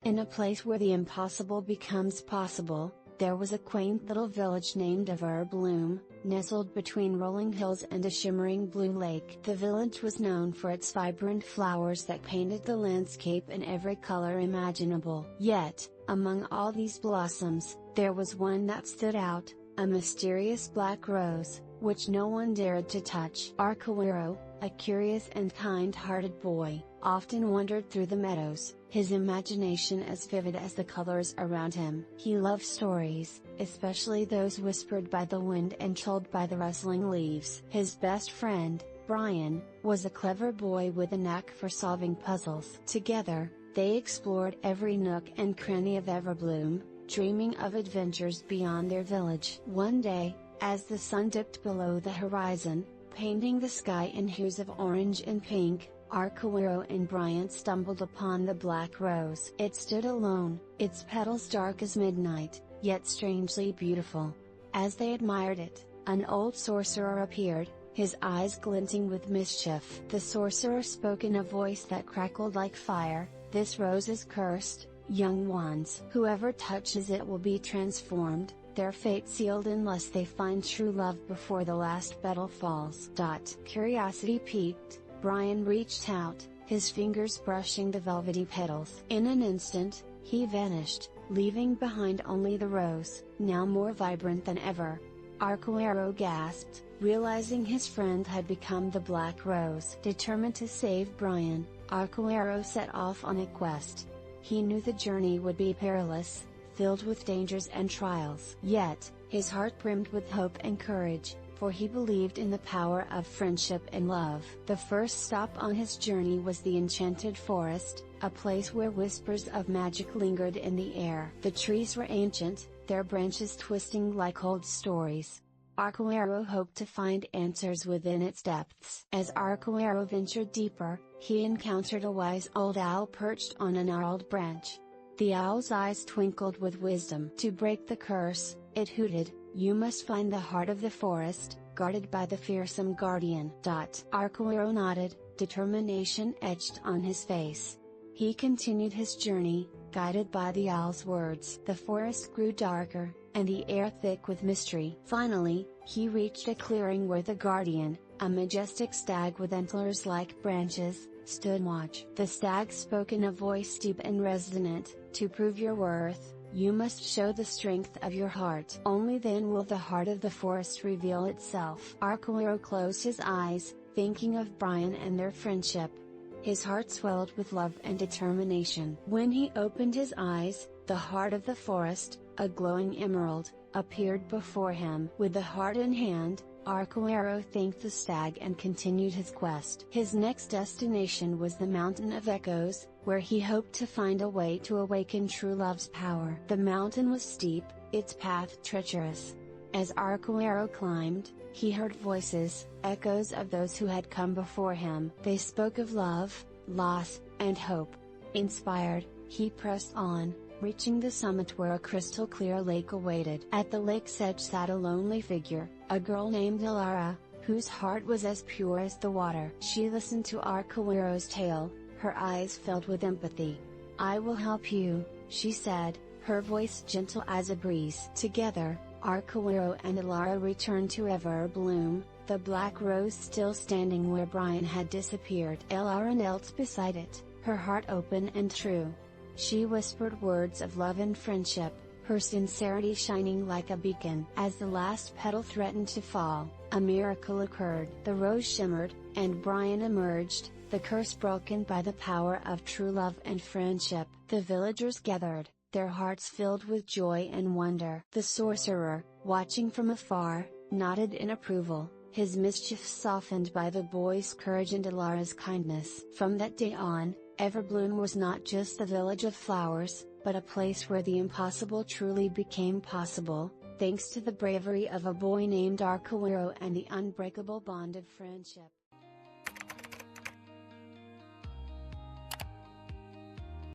In a place where the impossible becomes possible, there was a quaint little village named Everbloom, nestled between rolling hills and a shimmering blue lake. The village was known for its vibrant flowers that painted the landscape in every color imaginable. Yet, among all these blossoms, there was one that stood out, a mysterious black rose, which no one dared to touch. Arcoiro, a curious and kind-hearted boy, often wandered through the meadows, his imagination as vivid as the colors around him. He loved stories, especially those whispered by the wind and told by the rustling leaves. His best friend, Brian, was a clever boy with a knack for solving puzzles. Together, they explored every nook and cranny of Everbloom, dreaming of adventures beyond their village. One day, as the sun dipped below the horizon, painting the sky in hues of orange and pink, Arcoiro and Brian stumbled upon the black rose. It stood alone, its petals dark as midnight, yet strangely beautiful. As they admired it, an old sorcerer appeared, his eyes glinting with mischief. The sorcerer spoke in a voice that crackled like fire, "This rose is cursed, young ones. Whoever touches it will be transformed, their fate sealed unless they find true love before the last petal falls." Curiosity piqued, Brian reached out, his fingers brushing the velvety petals. In an instant, he vanished, leaving behind only the rose, now more vibrant than ever. Arcoiro gasped, realizing his friend had become the black rose. Determined to save Brian, Arcoiro set off on a quest. He knew the journey would be perilous, filled with dangers and trials. Yet, his heart brimmed with hope and courage, for he believed in the power of friendship and love. The first stop on his journey was the enchanted forest, a place where whispers of magic lingered in the air. The trees were ancient, their branches twisting like old stories. Arcoiro hoped to find answers within its depths. As Arcoiro ventured deeper, he encountered a wise old owl perched on a gnarled branch. The owl's eyes twinkled with wisdom. To break the curse, it hooted, "You must find the heart of the forest, guarded by the fearsome guardian." Arcoiro nodded, determination etched on his face. He continued his journey, guided by the owl's words. The forest grew darker, and the air thick with mystery. Finally, he reached a clearing where the guardian, a majestic stag with antlers like branches, stood watch. The stag spoke in a voice deep and resonant, "To prove your worth, you must show the strength of your heart. Only then will the heart of the forest reveal itself." Arcoiro closed his eyes, thinking of Brian and their friendship. His heart swelled with love and determination. When he opened his eyes, the heart of the forest, a glowing emerald, appeared before him. With the heart in hand, Arcoiro thanked the stag and continued his quest. His next destination was the Mountain of Echoes, where he hoped to find a way to awaken true love's power. The mountain was steep, its path treacherous. As Arcoiro climbed, he heard voices, echoes of those who had come before him. They spoke of love, loss, and hope. Inspired, he pressed on, reaching the summit where a crystal-clear lake awaited. At the lake's edge sat a lonely figure, a girl named Ilara, whose heart was as pure as the water. She listened to Arcoiro's tale, her eyes filled with empathy. "I will help you," she said, her voice gentle as a breeze. Together, Arcoiro and Ilara returned to Everbloom, the black rose still standing where Brian had disappeared. Ilara knelt beside it, her heart open and true. She whispered words of love and friendship, her sincerity shining like a beacon. As the last petal threatened to fall, a miracle occurred. The rose shimmered, and Brian emerged, the curse broken by the power of true love and friendship. The villagers gathered, their hearts filled with joy and wonder. The sorcerer, watching from afar, nodded in approval, his mischief softened by the boy's courage and Ilara's kindness. From that day on, Everbloom was not just a village of flowers, but a place where the impossible truly became possible, thanks to the bravery of a boy named Arcoiro and the unbreakable bond of friendship.